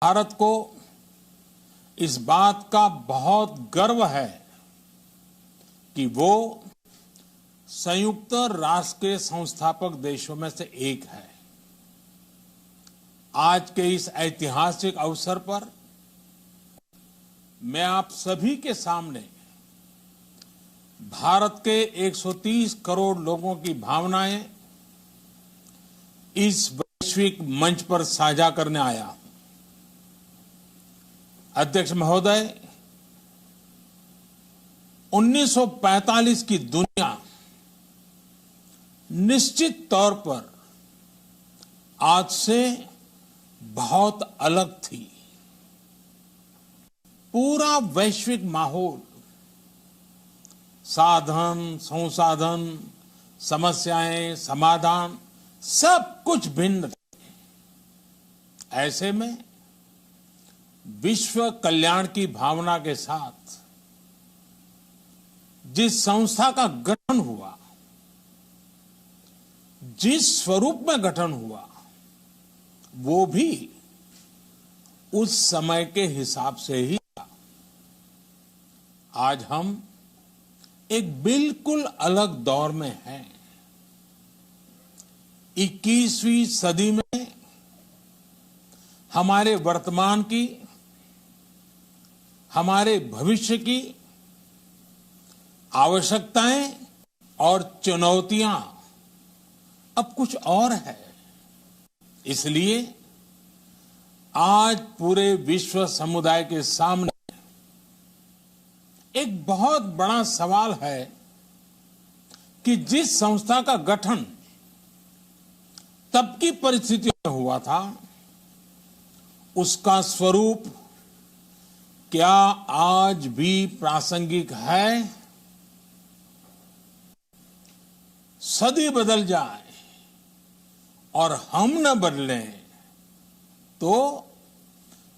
भारत को इस बात का बहुत गर्व है कि वो संयुक्त राष्ट्र के संस्थापक देशों में से एक है। आज के इस ऐतिहासिक अवसर पर मैं आप सभी के सामने भारत के 130 करोड़ लोगों की भावनाएं इस वैश्विक मंच पर साझा करने आया हूं। अध्यक्ष महोदय, 1945 की दुनिया निश्चित तौर पर आज से बहुत अलग थी। पूरा वैश्विक माहौल, साधन, संसाधन, समस्याएं, समाधान सब कुछ भिन्न थे। ऐसे में विश्व कल्याण की भावना के साथ जिस संस्था का गठन हुआ, जिस स्वरूप में गठन हुआ, वो भी उस समय के हिसाब से ही था। आज हम एक बिल्कुल अलग दौर में हैं। 21वीं सदी में हमारे वर्तमान की, हमारे भविष्य की आवश्यकताएं और चुनौतियां अब कुछ और है। इसलिए आज पूरे विश्व समुदाय के सामने एक बहुत बड़ा सवाल है कि जिस संस्था का गठन तब की परिस्थितियों में हुआ था, उसका स्वरूप क्या आज भी प्रासंगिक है? सदी बदल जाए और हम न बदलें तो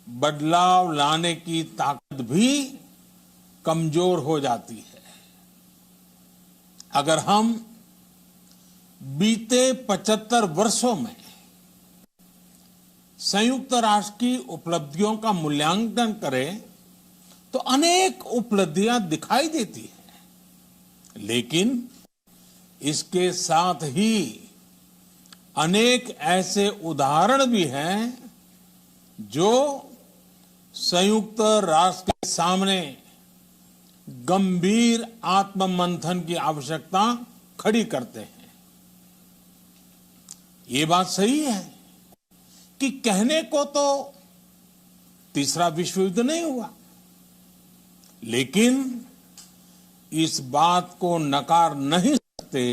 बदलाव लाने की ताकत भी कमजोर हो जाती है। अगर हम बीते 75 वर्षों में संयुक्त राष्ट्र की उपलब्धियों का मूल्यांकन करें तो अनेक उपलब्धियां दिखाई देती हैं, लेकिन इसके साथ ही अनेक ऐसे उदाहरण भी हैं जो संयुक्त राष्ट्र के सामने गंभीर आत्ममंथन की आवश्यकता खड़ी करते हैं। ये बात सही है कि कहने को तो तीसरा विश्व युद्ध नहीं हुआ, लेकिन इस बात को नकार नहीं सकते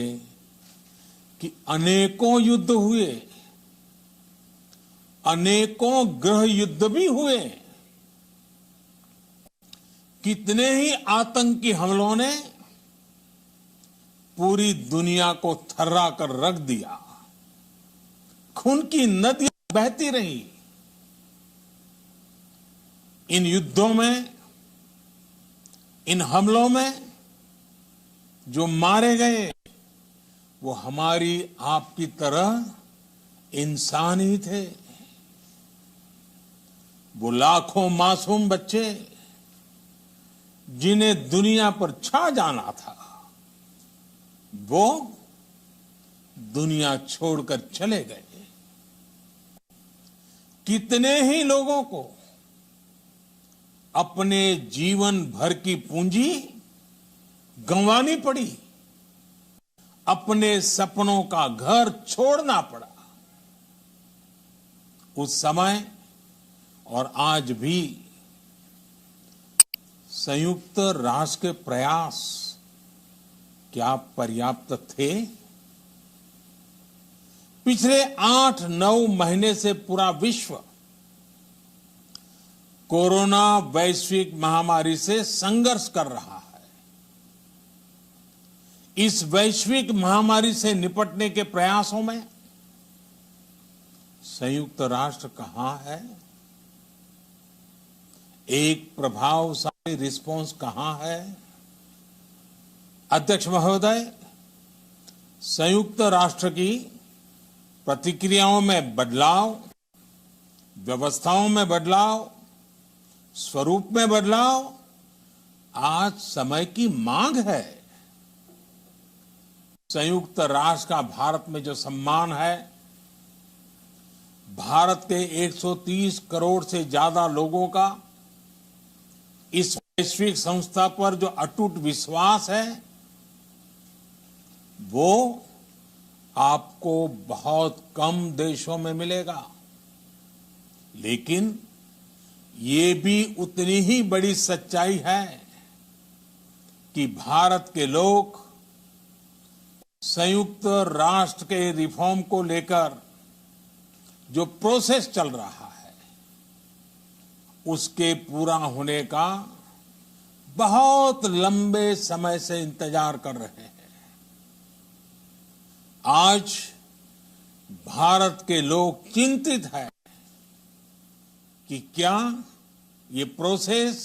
कि अनेकों युद्ध हुए, अनेकों गृह युद्ध भी हुए। कितने ही आतंकी हमलों ने पूरी दुनिया को थर्रा कर रख दिया। खून की नदियां बहती रही। इन युद्धों में, इन हमलों में जो मारे गए वो हमारी आपकी तरह इंसान ही थे। वो लाखों मासूम बच्चे जिन्हें दुनिया पर छा जाना था, वो दुनिया छोड़कर चले गए। कितने ही लोगों को अपने जीवन भर की पूंजी गंवानी पड़ी, अपने सपनों का घर छोड़ना पड़ा। उस समय और आज भी संयुक्त राष्ट्र के प्रयास क्या पर्याप्त थे? पिछले 8-9 महीने से पूरा विश्व कोरोना वैश्विक महामारी से संघर्ष कर रहा है। इस वैश्विक महामारी से निपटने के प्रयासों में संयुक्त राष्ट्र कहां है? एक प्रभावशाली रिस्पांस कहां है? अध्यक्ष महोदय, संयुक्त राष्ट्र की प्रतिक्रियाओं में बदलाव, व्यवस्थाओं में बदलाव, स्वरूप में बदलाव आज समय की मांग है। संयुक्त राष्ट्र का भारत में जो सम्मान है, भारत के 130 करोड़ से ज्यादा लोगों का इस वैश्विक संस्था पर जो अटूट विश्वास है, वो आपको बहुत कम देशों में मिलेगा। लेकिन ये भी उतनी ही बड़ी सच्चाई है कि भारत के लोग संयुक्त राष्ट्र के रिफॉर्म को लेकर जो प्रोसेस चल रहा है, उसके पूरा होने का बहुत लंबे समय से इंतजार कर रहे हैं। आज भारत के लोग चिंतित हैं कि क्या ये प्रोसेस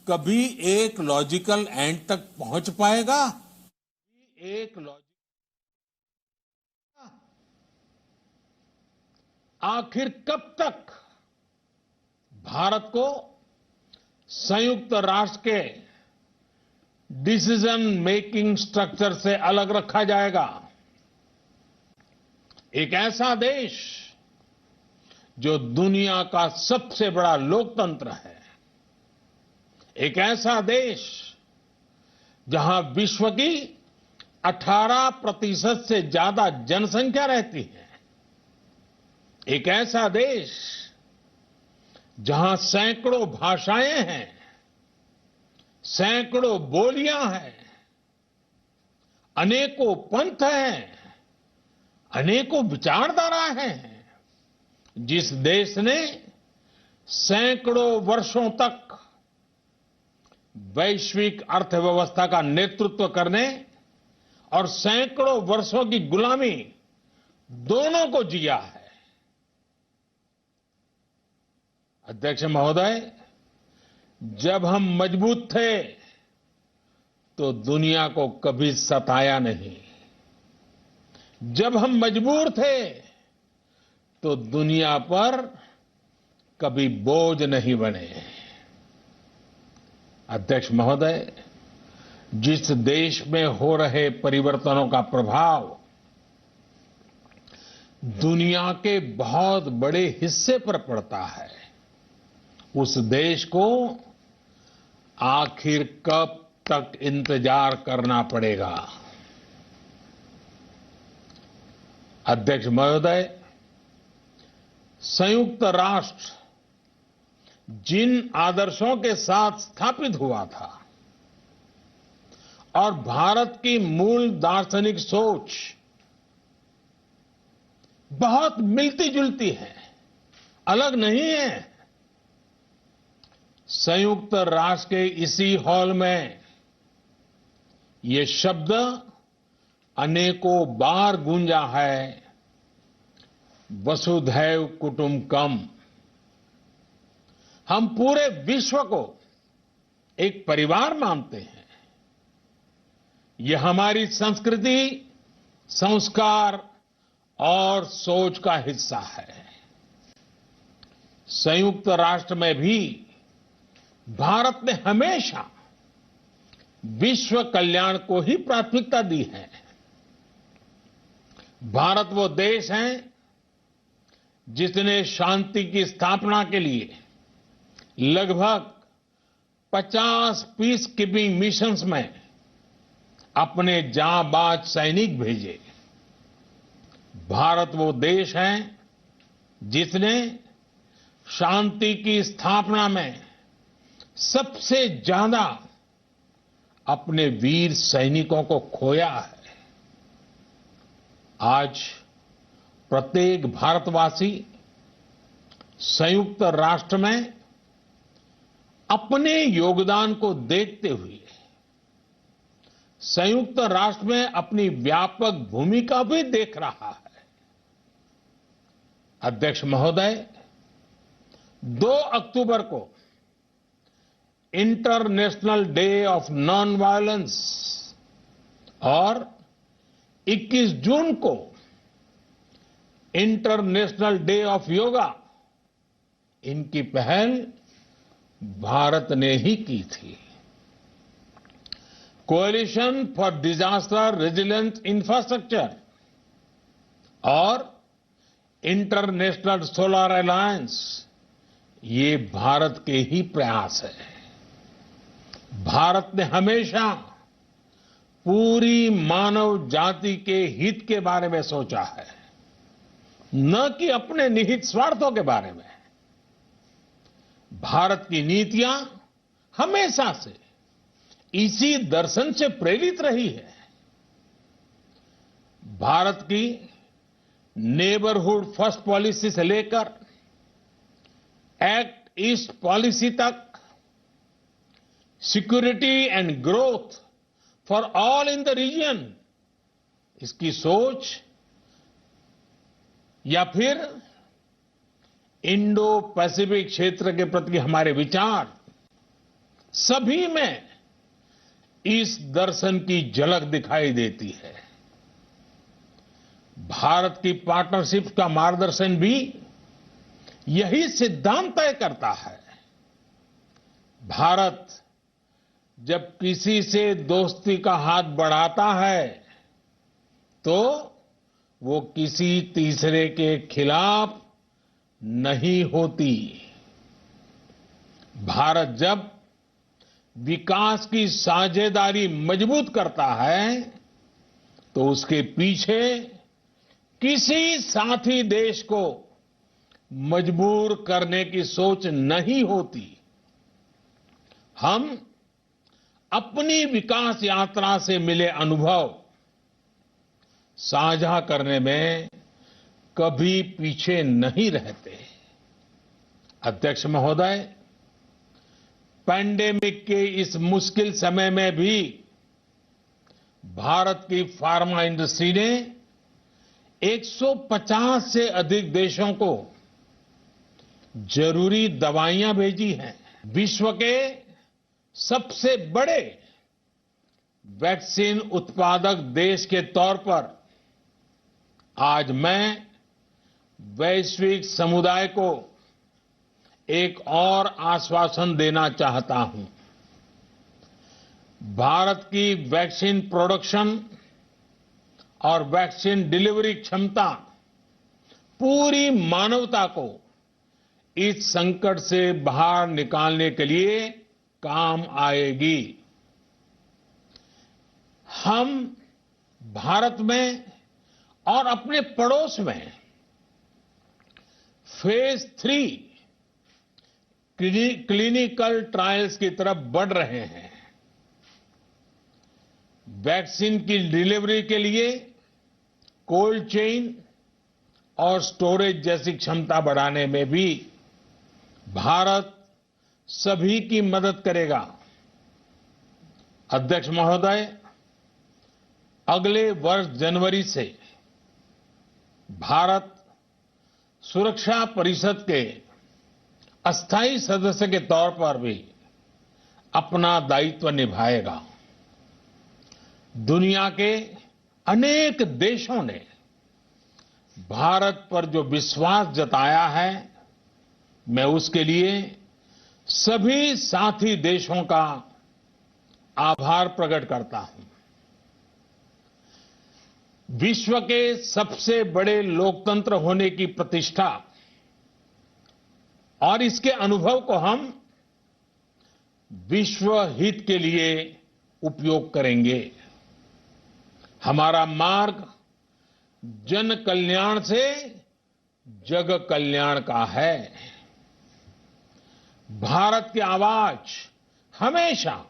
कभी एक लॉजिकल एंड तक पहुंच पाएगा। आखिर कब तक भारत को संयुक्त राष्ट्र के डिसीजन मेकिंग स्ट्रक्चर से अलग रखा जाएगा। एक ऐसा देश जो दुनिया का सबसे बड़ा लोकतंत्र है, एक ऐसा देश जहां विश्व की 18% से ज्यादा जनसंख्या रहती है, एक ऐसा देश जहां सैकड़ों भाषाएं हैं, सैकड़ों बोलियां हैं, अनेकों पंथ हैं, अनेकों विचारधारा हैं, जिस देश ने सैकड़ों वर्षों तक वैश्विक अर्थव्यवस्था का नेतृत्व करने और सैकड़ों वर्षों की गुलामी दोनों को जिया है। अध्यक्ष महोदय, जब हम मजबूत थे तो दुनिया को कभी सताया नहीं। जब हम मजबूर थे तो दुनिया पर कभी बोझ नहीं बने। अध्यक्ष महोदय, जिस देश में हो रहे परिवर्तनों का प्रभाव दुनिया के बहुत बड़े हिस्से पर पड़ता है, उस देश को आखिर कब तक इंतजार करना पड़ेगा। अध्यक्ष महोदय, संयुक्त राष्ट्र जिन आदर्शों के साथ स्थापित हुआ था और भारत की मूल दार्शनिक सोच बहुत मिलती जुलती है, अलग नहीं है। संयुक्त राष्ट्र के इसी हॉल में ये शब्द अनेकों बार गूंजा है, वसुधैव कुटुंबकम। हम पूरे विश्व को एक परिवार मानते हैं। ये हमारी संस्कृति, संस्कार और सोच का हिस्सा है। संयुक्त राष्ट्र में भी भारत ने हमेशा विश्व कल्याण को ही प्राथमिकता दी है। भारत वो देश है जिसने शांति की स्थापना के लिए लगभग 50 पीस कीपिंग मिशंस में अपने जांबाज सैनिक भेजे। भारत वो देश है जिसने शांति की स्थापना में सबसे ज्यादा अपने वीर सैनिकों को खोया है। आज प्रत्येक भारतवासी संयुक्त राष्ट्र में अपने योगदान को देखते हुए संयुक्त राष्ट्र में अपनी व्यापक भूमिका भी देख रहा है। अध्यक्ष महोदय, 2 अक्टूबर को international day of non violence और 21 जून को इंटरनेशनल डे ऑफ योगा इनकी पहल भारत ने ही की थी। Coalition for disaster resilient infrastructure और इंटरनेशनल सोलर अलायंस, ये भारत के ही प्रयास है। भारत ने हमेशा पूरी मानव जाति के हित के बारे में सोचा है, न कि अपने निहित स्वार्थों के बारे में। भारत की नीतियां हमेशा से इसी दर्शन से प्रेरित रही है। भारत की नेबरहुड फर्स्ट पॉलिसी से लेकर एक्ट ईस्ट पॉलिसी तक, security and growth for all in the region, इसकी सोच, या फिर इंडो पैसिफिक क्षेत्र के प्रति हमारे विचार, सभी में इस दर्शन की झलक दिखाई देती है। भारत की पार्टनरशिप का मार्गदर्शन भी यही सिद्धांत तय करता है। भारत जब किसी से दोस्ती का हाथ बढ़ाता है तो वो किसी तीसरे के खिलाफ नहीं होती। भारत जब विकास की साझेदारी मजबूत करता है तो उसके पीछे किसी साथी देश को मजबूर करने की सोच नहीं होती। हम अपनी विकास यात्रा से मिले अनुभव साझा करने में कभी पीछे नहीं रहते। अध्यक्ष महोदय, पैंडेमिक के इस मुश्किल समय में भी भारत की फार्मा इंडस्ट्री ने 150 से अधिक देशों को जरूरी दवाइयां भेजी हैं। विश्व के सबसे बड़े वैक्सीन उत्पादक देश के तौर पर आज मैं वैश्विक समुदाय को एक और आश्वासन देना चाहता हूं। भारत की वैक्सीन प्रोडक्शन और वैक्सीन डिलीवरी क्षमता पूरी मानवता को इस संकट से बाहर निकालने के लिए काम आएगी। हम भारत में और अपने पड़ोस में फेज 3 क्लिनिकल ट्रायल्स की तरफ बढ़ रहे हैं। वैक्सीन की डिलीवरी के लिए कोल्ड चेन और स्टोरेज जैसी क्षमता बढ़ाने में भी भारत सभी की मदद करेगा। अध्यक्ष महोदय, अगले वर्ष जनवरी से भारत सुरक्षा परिषद के अस्थायी सदस्य के तौर पर भी अपना दायित्व निभाएगा। दुनिया के अनेक देशों ने भारत पर जो विश्वास जताया है, मैं उसके लिए सभी साथी देशों का आभार प्रकट करता हूं। विश्व के सबसे बड़े लोकतंत्र होने की प्रतिष्ठा और इसके अनुभव को हम विश्व हित के लिए उपयोग करेंगे। हमारा मार्ग जन कल्याण से जग कल्याण का है। भारत की आवाज हमेशा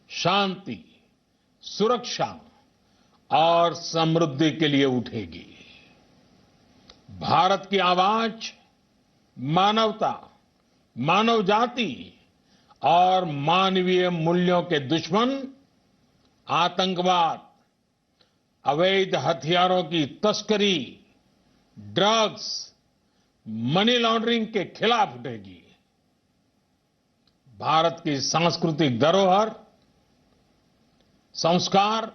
शांति, सुरक्षा और समृद्धि के लिए उठेगी। भारत की आवाज मानवता, मानव जाति और मानवीय मूल्यों के दुश्मन आतंकवाद, अवैध हथियारों की तस्करी, ड्रग्स, मनी लॉन्ड्रिंग के खिलाफ उठेगी। भारत की सांस्कृतिक धरोहर, संस्कार,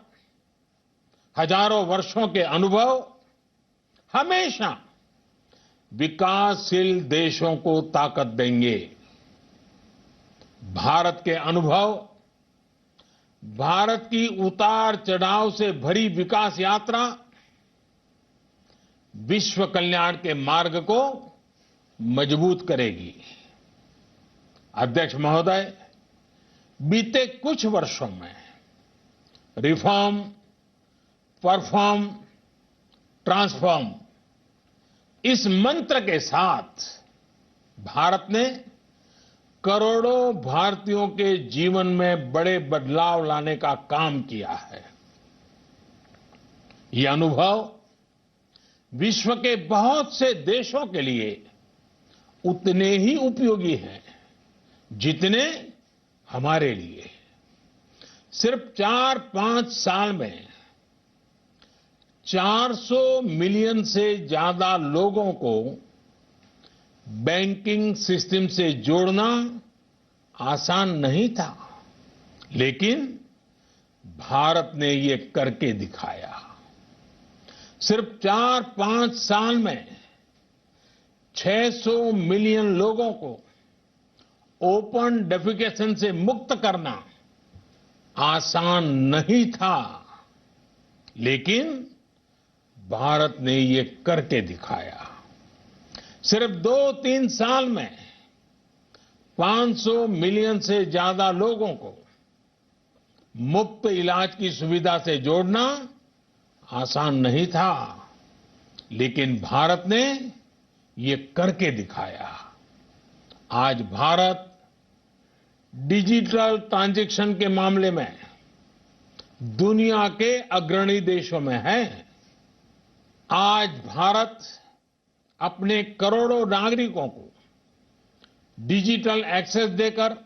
हजारों वर्षों के अनुभव हमेशा विकासशील देशों को ताकत देंगे। भारत के अनुभव, भारत की उतार चढ़ाव से भरी विकास यात्रा विश्व कल्याण के मार्ग को मजबूत करेगी। अध्यक्ष महोदय, बीते कुछ वर्षों में रिफॉर्म, परफॉर्म, ट्रांसफॉर्म इस मंत्र के साथ भारत ने करोड़ों भारतीयों के जीवन में बड़े बदलाव लाने का काम किया है। ये अनुभव विश्व के बहुत से देशों के लिए उतने ही उपयोगी हैं जितने हमारे लिए। सिर्फ 4-5 साल में 400 मिलियन से ज्यादा लोगों को बैंकिंग सिस्टम से जोड़ना आसान नहीं था, लेकिन भारत ने ये करके दिखाया। सिर्फ 4-5 साल में 600 मिलियन लोगों को ओपन डेफिकेशन से मुक्त करना आसान नहीं था, लेकिन भारत ने ये करके दिखाया। सिर्फ 2-3 साल में 500 मिलियन से ज्यादा लोगों को मुफ्त इलाज की सुविधा से जोड़ना आसान नहीं था, लेकिन भारत ने ये करके दिखाया। आज भारत डिजिटल ट्रांजैक्शन के मामले में दुनिया के अग्रणी देशों में है। आज भारत अपने करोड़ों नागरिकों को डिजिटल एक्सेस देकर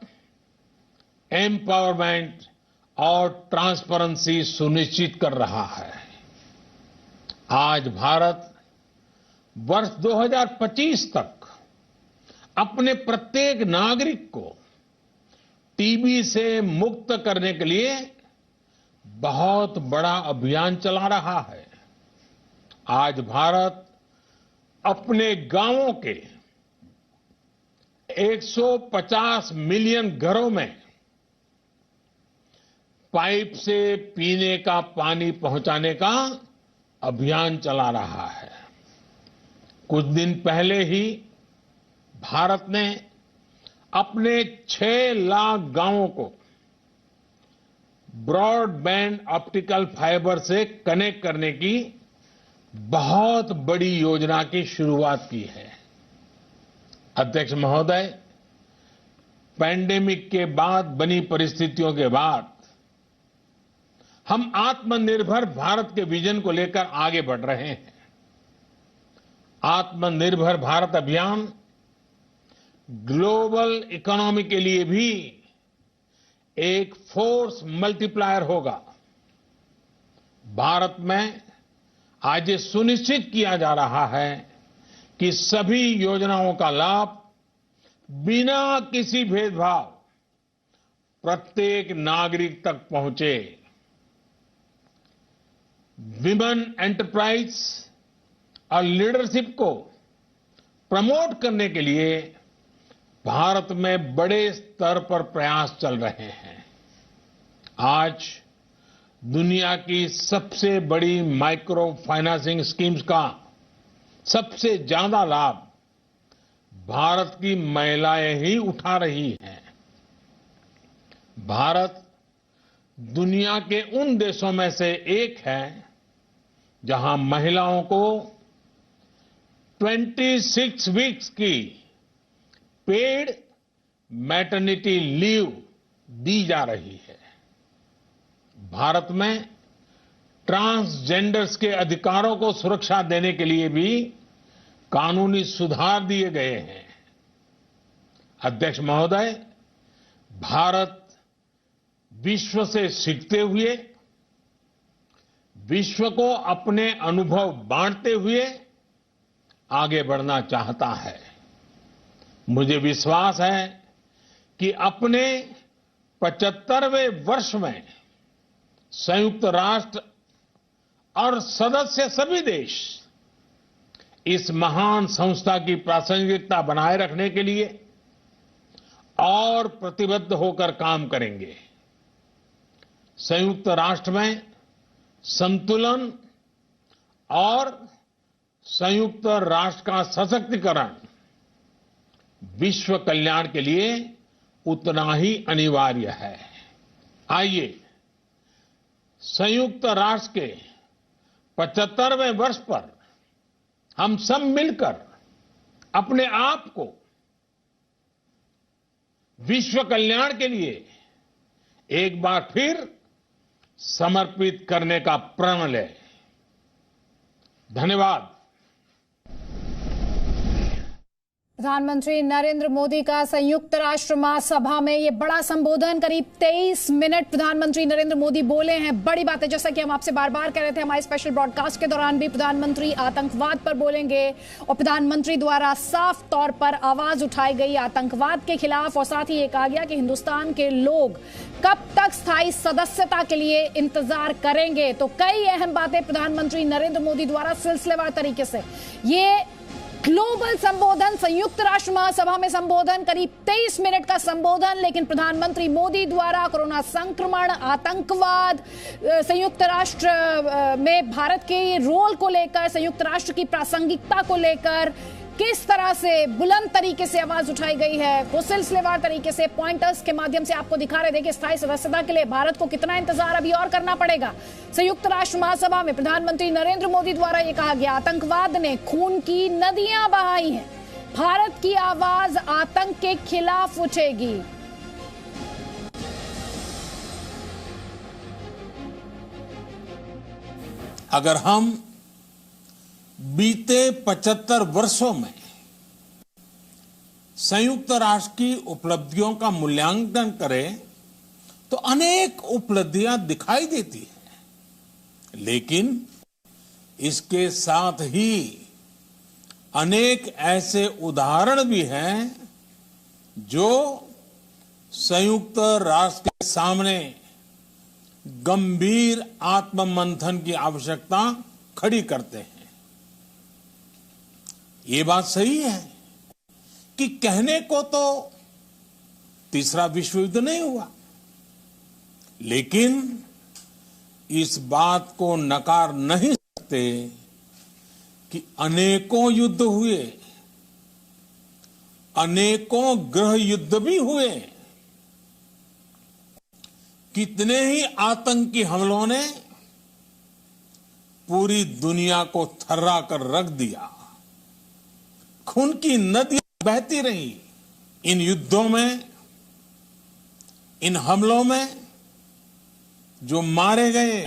एम्पावरमेंट और ट्रांसपेरेंसी सुनिश्चित कर रहा है। आज भारत वर्ष 2025 तक अपने प्रत्येक नागरिक को टीबी से मुक्त करने के लिए बहुत बड़ा अभियान चला रहा है। आज भारत अपने गांवों के 150 मिलियन घरों में पाइप से पीने का पानी पहुंचाने का अभियान चला रहा है। कुछ दिन पहले ही भारत ने अपने 6 लाख गांवों को ब्रॉडबैंड ऑप्टिकल फाइबर से कनेक्ट करने की बहुत बड़ी योजना की शुरुआत की है। अध्यक्ष महोदय, पैंडेमिक के बाद बनी परिस्थितियों के बाद हम आत्मनिर्भर भारत के विजन को लेकर आगे बढ़ रहे हैं। आत्मनिर्भर भारत अभियान ग्लोबल इकोनॉमी के लिए भी एक फोर्स मल्टीप्लायर होगा। भारत में आज ये सुनिश्चित किया जा रहा है कि सभी योजनाओं का लाभ बिना किसी भेदभाव प्रत्येक नागरिक तक पहुंचे। विमेन एंटरप्राइज और लीडरशिप को प्रमोट करने के लिए भारत में बड़े स्तर पर प्रयास चल रहे हैं। आज दुनिया की सबसे बड़ी माइक्रो फाइनेंसिंग स्कीम्स का सबसे ज्यादा लाभ भारत की महिलाएं ही उठा रही हैं। भारत दुनिया के उन देशों में से एक है जहां महिलाओं को 26 वीक्स की पेड मैटरनिटी लीव दी जा रही है। भारत में ट्रांसजेंडर्स के अधिकारों को सुरक्षा देने के लिए भी कानूनी सुधार दिए गए हैं। अध्यक्ष महोदय, भारत विश्व से सीखते हुए, विश्व को अपने अनुभव बांटते हुए आगे बढ़ना चाहता है। मुझे विश्वास है कि अपने 75वें वर्ष में संयुक्त राष्ट्र और सदस्य सभी देश इस महान संस्था की प्रासंगिकता बनाए रखने के लिए और प्रतिबद्ध होकर काम करेंगे। संयुक्त राष्ट्र में संतुलन और संयुक्त राष्ट्र का सशक्तिकरण विश्व कल्याण के लिए उतना ही अनिवार्य है। आइए संयुक्त राष्ट्र के 75वें वर्ष पर हम सब मिलकर अपने आप को विश्व कल्याण के लिए एक बार फिर समर्पित करने का प्रण लें। धन्यवाद। प्रधानमंत्री नरेंद्र मोदी का संयुक्त राष्ट्र महासभा में ये बड़ा संबोधन, करीब 23 मिनट प्रधानमंत्री नरेंद्र मोदी बोले हैं। बड़ी बातें, जैसा कि हम आपसे बार बार कह रहे थे, हमारे स्पेशल ब्रॉडकास्ट के दौरान भी प्रधानमंत्री आतंकवाद पर बोलेंगे और प्रधानमंत्री द्वारा साफ तौर पर आवाज उठाई गई आतंकवाद के खिलाफ, और साथ ही ये कहा गया कि हिंदुस्तान के लोग कब तक स्थायी सदस्यता के लिए इंतजार करेंगे। तो कई अहम बातें प्रधानमंत्री नरेंद्र मोदी द्वारा सिलसिलेवार तरीके से ये ग्लोबल संबोधन, संयुक्त राष्ट्र महासभा में संबोधन, करीब 23 मिनट का संबोधन, लेकिन प्रधानमंत्री मोदी द्वारा कोरोना संक्रमण, आतंकवाद, संयुक्त राष्ट्र में भारत के रोल को लेकर, संयुक्त राष्ट्र की प्रासंगिकता को लेकर किस तरह से बुलंद तरीके से आवाज उठाई गई है, वो सिलसिलेवार तरीके से पॉइंटर्स के माध्यम से आपको दिखा रहे थे कि स्थायी सदस्यता के लिए भारत को कितना इंतजार अभी और करना पड़ेगा। संयुक्त राष्ट्र महासभा में प्रधानमंत्री नरेंद्र मोदी द्वारा यह कहा गया, आतंकवाद ने खून की नदियां बहाई हैं, भारत की आवाज आतंक के खिलाफ उठेगी। अगर हम बीते 75 वर्षों में संयुक्त राष्ट्र की उपलब्धियों का मूल्यांकन करें तो अनेक उपलब्धियां दिखाई देती हैं, लेकिन इसके साथ ही अनेक ऐसे उदाहरण भी हैं जो संयुक्त राष्ट्र के सामने गंभीर आत्ममंथन की आवश्यकता खड़ी करते हैं। ये बात सही है कि कहने को तो तीसरा विश्व युद्ध नहीं हुआ, लेकिन इस बात को नकार नहीं सकते कि अनेकों युद्ध हुए, अनेकों गृह युद्ध भी हुए, कितने ही आतंकी हमलों ने पूरी दुनिया को थर्रा कर रख दिया, खून की नदियां बहती रही। इन युद्धों में, इन हमलों में जो मारे गए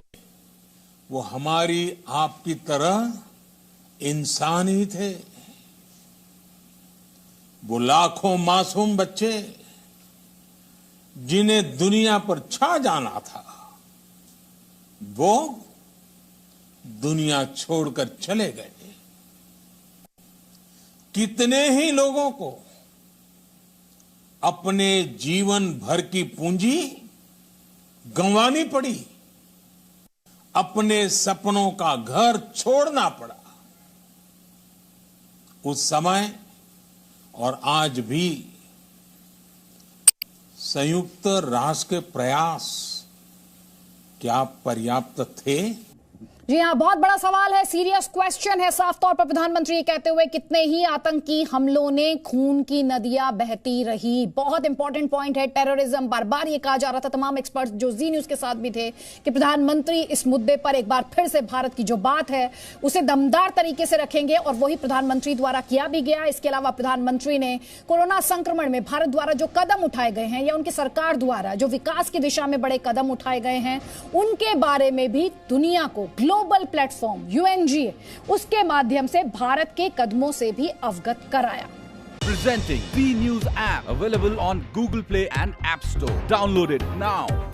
वो हमारी आपकी तरह इंसान ही थे। वो लाखों मासूम बच्चे जिन्हें दुनिया पर छा जाना था, वो दुनिया छोड़कर चले गए। कितने ही लोगों को अपने जीवन भर की पूंजी गंवानी पड़ी, अपने सपनों का घर छोड़ना पड़ा। उस समय और आज भी संयुक्त राष्ट्र के प्रयास क्या पर्याप्त थे? जी हाँ, बहुत बड़ा सवाल है, सीरियस क्वेश्चन है। साफ तौर पर प्रधानमंत्री ये कहते हुए, कितने ही आतंकी हमलों ने खून की नदियां बहती रही। बहुत इंपॉर्टेंट पॉइंट है, टेररिज्म। बार बार ये कहा जा रहा था, तमाम एक्सपर्ट्स जो जी न्यूज के साथ भी थे, कि प्रधानमंत्री इस मुद्दे पर एक बार फिर से भारत की जो बात है उसे दमदार तरीके से रखेंगे, और वही प्रधानमंत्री द्वारा किया भी गया। इसके अलावा प्रधानमंत्री ने कोरोना संक्रमण में भारत द्वारा जो कदम उठाए गए हैं, या उनकी सरकार द्वारा जो विकास की दिशा में बड़े कदम उठाए गए हैं, उनके बारे में भी दुनिया को ग्लोबल प्लेटफॉर्म UNGA उसके माध्यम से भारत के कदमों से भी अवगत कराया। Presenting B News app available on Google Play and App Store. Download it now.